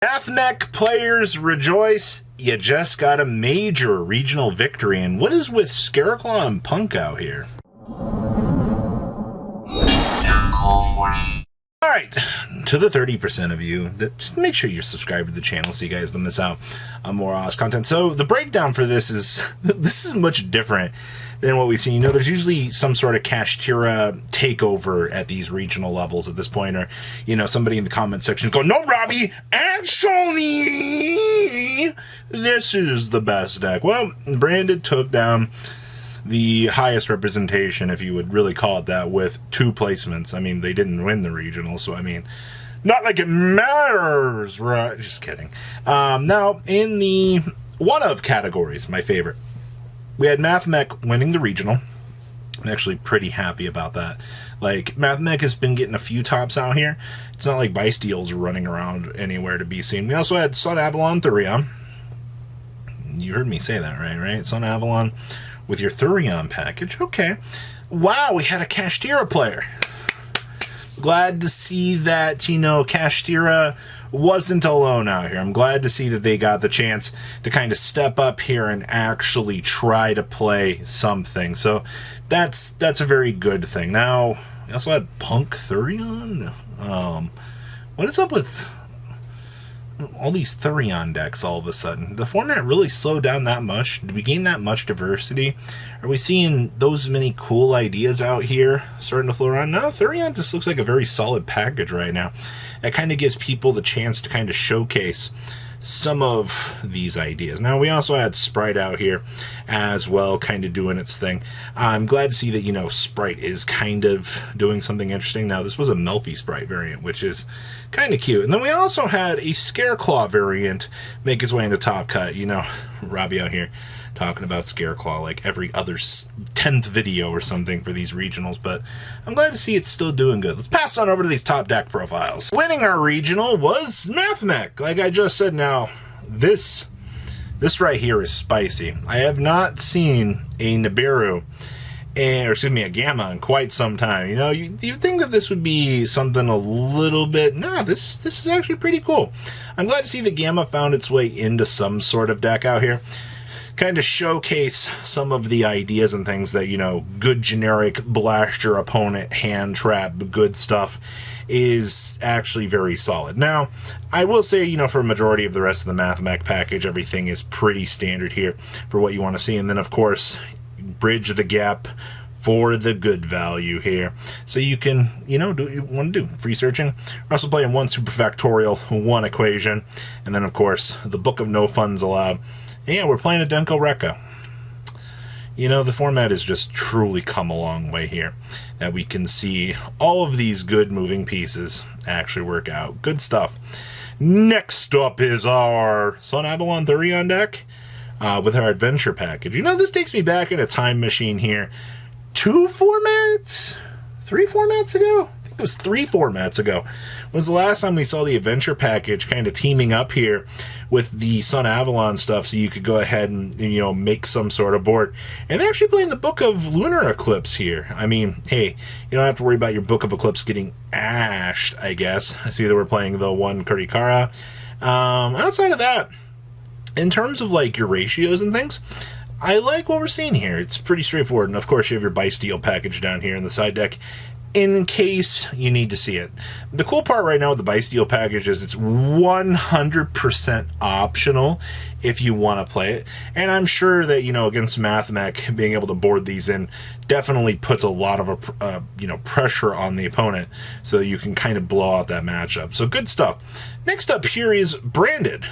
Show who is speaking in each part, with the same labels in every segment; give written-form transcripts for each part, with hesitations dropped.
Speaker 1: Mathmech players rejoice, you just got a major regional victory. And what is with Scareclaw and Punk out here? Alright, to the 30% of you, just make sure you're subscribed to the channel so you guys don't miss out on more awesome content. So the breakdown for this is much different than what we've seen. You know, there's usually some sort of Kashtira takeover at these regional levels at this point, or, you know, somebody in the comment section go, "No, Robbie, actually, this is the best deck." Well, Branded took down the highest representation, if you would really call it that, with 2 placements. I mean, they didn't win the regional, so I mean, not like it matters, right? Just kidding. Now, in the one-of categories, my favorite, we had Mathmech winning the regional. I'm actually pretty happy about that. Like, Mathmech has been getting a few tops out here. It's not like Bysteals are running around anywhere to be seen. We also had Sun Avalon Therion. You heard me say that right? Sun Avalon with your Therion package. Okay. Wow, we had a Kashtira player. Glad to see that, you know, Kashtira wasn't alone out here. I'm glad to see that they got the chance to kind of step up here and actually try to play something. So that's a very good thing. Now, we also had Punk Therion. What is up with all these Therion decks all of a sudden? The format really slowed down that much? Did we gain that much diversity? Are we seeing those many cool ideas out here starting to flow around? No, Therion just looks like a very solid package right now. It kind of gives people the chance to kind of showcase some of these ideas. Now, we also had Sprite out here as well, kind of doing its thing. I'm glad to see that, you know, Sprite is kind of doing something interesting. Now, this was a Melfi Sprite variant, which is kind of cute. And then we also had a Scareclaw variant make its way into Top Cut. You know, Robbie out here talking about Scareclaw like every other 10th video or something for these regionals, but I'm glad to see it's still doing good. Let's pass on over to these top deck profiles. Winning our regional was Mathmech, like I just said. Now, this right here is spicy. I have not seen a Nibiru, or excuse me, a Gamma in quite some time. You know, you think that this would be something a little bit, no, this is actually pretty cool. I'm glad to see the Gamma found its way into some sort of deck out here. Kind of showcase some of the ideas and things that, you know, good generic blast your opponent, hand trap, good stuff is actually very solid. Now, I will say, you know, for a majority of the rest of the Mathmech package, everything is pretty standard here for what you want to see. And then, of course, bridge the gap for the good value here. So you can, you know, do what you want to do. Free searching. We're also playing 1 superfactorial, 1 equation, and then, of course, the Book of No Funds Allowed. Yeah, we're playing a Denko Rekka. You know, the format has just truly come a long way here. That we can see all of these good moving pieces actually work out. Good stuff. Next up is our Sun Avalon Therion deck with our adventure package. You know, this takes me back in a time machine here. 2 formats? 3 formats ago? I think it was 3 formats ago. Was the last time we saw the adventure package kind of teaming up here with the Sun Avalon stuff, so you could go ahead and, you know, make some sort of board. And they're actually playing the Book of Lunar Eclipse here. I mean, hey, you don't have to worry about your Book of Eclipse getting ashed, I guess. I see that we're playing the 1 Kurikara. Outside of that, in terms of, like, your ratios and things, I like what we're seeing here. It's pretty straightforward. And, of course, you have your Bysteel package down here in the side deck, in case you need to see it. The cool part right now with the Bysteel package is it's 100% optional if you want to play it. And I'm sure that, you know, against Mathmech, being able to board these in definitely puts a lot of, you know, pressure on the opponent so you can kind of blow out that matchup. So good stuff. Next up here is Branded.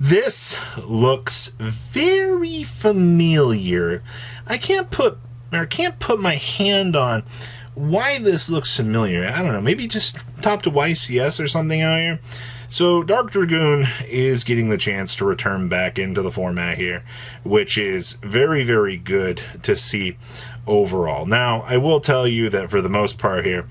Speaker 1: This looks very familiar. I can't put my hand on why this looks familiar. I don't know, maybe just top to YCS or something out here. So Dark Dragoon is getting the chance to return back into the format here, which is very, very good to see overall. Now, I will tell you that for the most part here,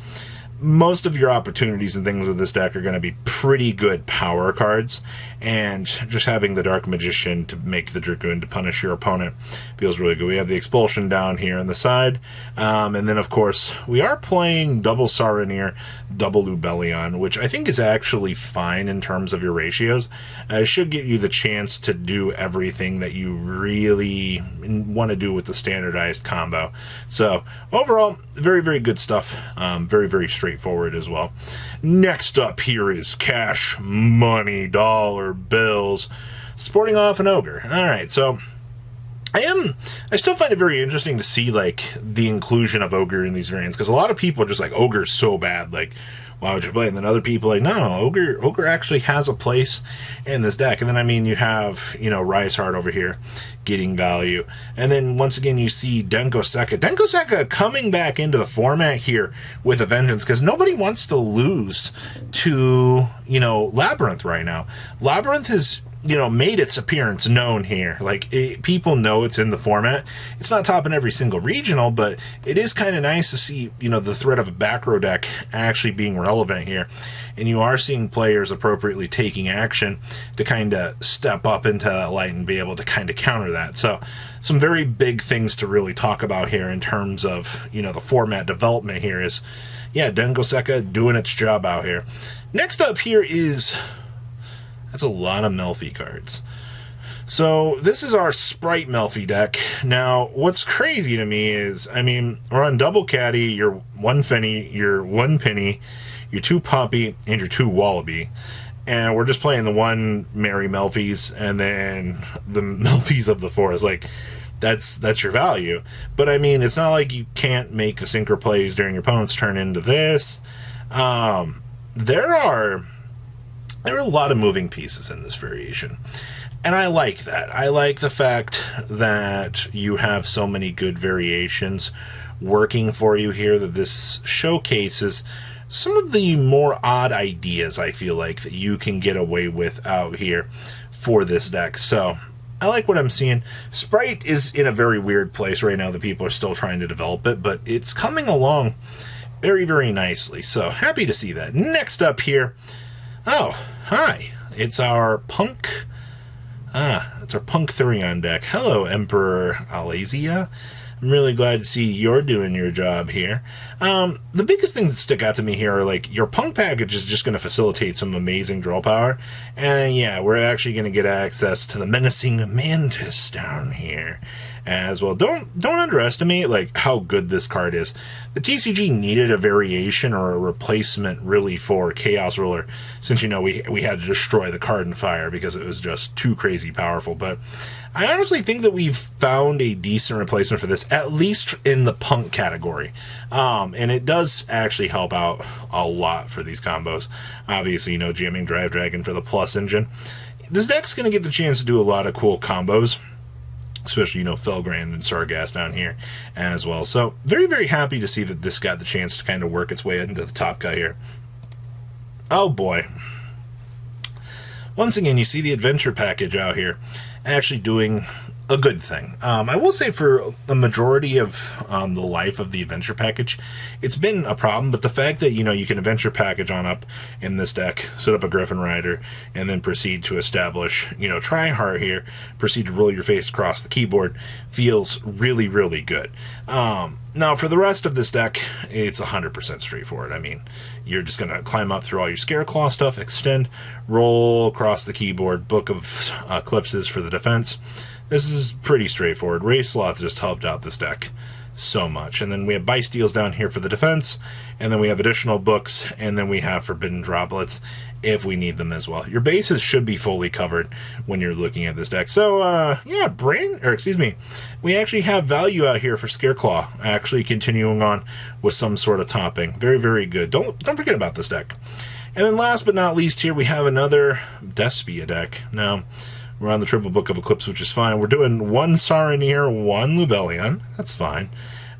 Speaker 1: most of your opportunities and things with this deck are going to be pretty good power cards, and just having the Dark Magician to make the Dragoon to punish your opponent feels really good. We have the Expulsion down here on the side, and then of course we are playing double Saronir, double Lubellion, which I think is actually fine in terms of your ratios. It should give you the chance to do everything that you really want to do with the standardized combo. So overall, very, very good stuff. Very, very straightforward as well. Next up here is cash money, dollar bills, sporting off an ogre. All right, so I still find it very interesting to see like the inclusion of ogre in these variants, because a lot of people are just like, ogre's so bad, like why would you play? And then other people are like, no, ogre actually has a place in this deck. And then I mean you have, you know, Rise Heart over here getting value, and then once again you see Denko Sekka coming back into the format here with a vengeance, because nobody wants to lose to, you know, Labyrinth right now. Labyrinth is, you know, made its appearance known here. Like, people know it's in the format. It's not topping every single regional, but it is kind of nice to see, you know, the threat of a back row deck actually being relevant here. And you are seeing players appropriately taking action to kind of step up into that light and be able to kind of counter that. So, some very big things to really talk about here in terms of, you know, the format development here is, yeah, Denko Sekka doing its job out here. Next up here is... that's a lot of Melfi cards. So this is our Sprite Melfi deck. Now, what's crazy to me is, I mean, we're on double Caddy, your 1 Fenny, your 1 Penny, your 2 Poppy, and your 2 Wallaby. And we're just playing the 1 Merry Melfis and then the Melfis of the Forest. Like, that's your value. But I mean, it's not like you can't make the synchro plays during your opponent's turn into this. There are a lot of moving pieces in this variation, and I like that. I like the fact that you have so many good variations working for you here, that this showcases some of the more odd ideas I feel like that you can get away with out here for this deck. So I like what I'm seeing. Sprite is in a very weird place right now that people are still trying to develop it, but it's coming along very, very nicely. So happy to see that. Next up here, oh, hi. It's our Punk. It's our Punk Therion deck. Hello, Emperor Alazia. I'm really glad to see you're doing your job here. The biggest things that stick out to me here are, like, your Punk package is just going to facilitate some amazing draw power. And yeah, we're actually going to get access to the Menacing Mantis down here as well. Don't underestimate, like, how good this card is. The TCG needed a variation or a replacement, really, for Chaos Ruler, since, you know, we had to destroy the card in fire because it was just too crazy powerful. But I honestly think that we've found a decent replacement for this, at least in the Punk category. And it does actually help out a lot for these combos. Obviously, you know, jamming Drive Dragon for the plus engine. This deck's going to get the chance to do a lot of cool combos, especially, you know, Felgrand and Sargass down here as well. So very, very happy to see that this got the chance to kind of work its way into the top cut here. Oh boy. Once again, you see the adventure package out here actually doing a good thing. I will say for the majority of the life of the adventure package, it's been a problem, but the fact that, you know, you can adventure package on up in this deck, set up a Griffin Rider, and then proceed to establish, you know, Tryhard here, proceed to roll your face across the keyboard, feels really, really good. Now, for the rest of this deck, it's 100% straightforward. I mean, you're just going to climb up through all your Scareclaw stuff, extend, roll across the keyboard, Book of Eclipses for the defense. This is pretty straightforward. Ray Sloth just helped out this deck so much. And then we have Bysteals down here for the defense, and then we have additional books, and then we have Forbidden Droplets if we need them as well. Your bases should be fully covered when you're looking at this deck. So, yeah, we actually have value out here for Scareclaw, actually continuing on with some sort of topping. Very, very good. Don't forget about this deck. And then last but not least here, we have another Despia deck. Now, we're on the Triple Book of Eclipse, which is fine. We're doing 1 Saronir, 1 Lubellion. That's fine.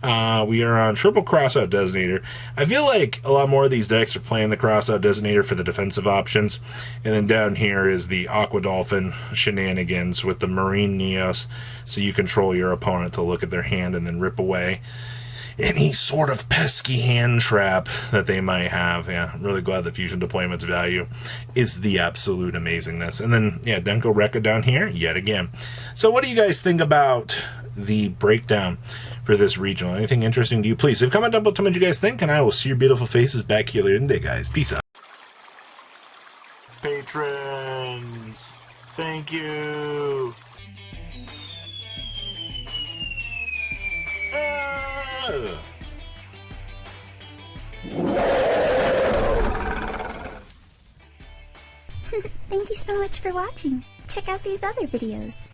Speaker 1: We are on Triple Crossout Designator. I feel like a lot more of these decks are playing the Crossout Designator for the defensive options. And then down here is the Aqua Dolphin shenanigans with the Marine Neos, so you control your opponent to look at their hand and then rip away. any sort of pesky hand trap that they might have. Yeah, I'm really glad the fusion deployment's value is the absolute amazingness. And then, yeah, Denko Rekka down here, yet again. So what do you guys think about the breakdown for this regional? Anything interesting to you? Please leave a comment down below, tell me what you guys think, and I will see your beautiful faces back here later in the day, guys. Peace out. Patrons, thank you.
Speaker 2: Thank you so much for watching. Check out these other videos.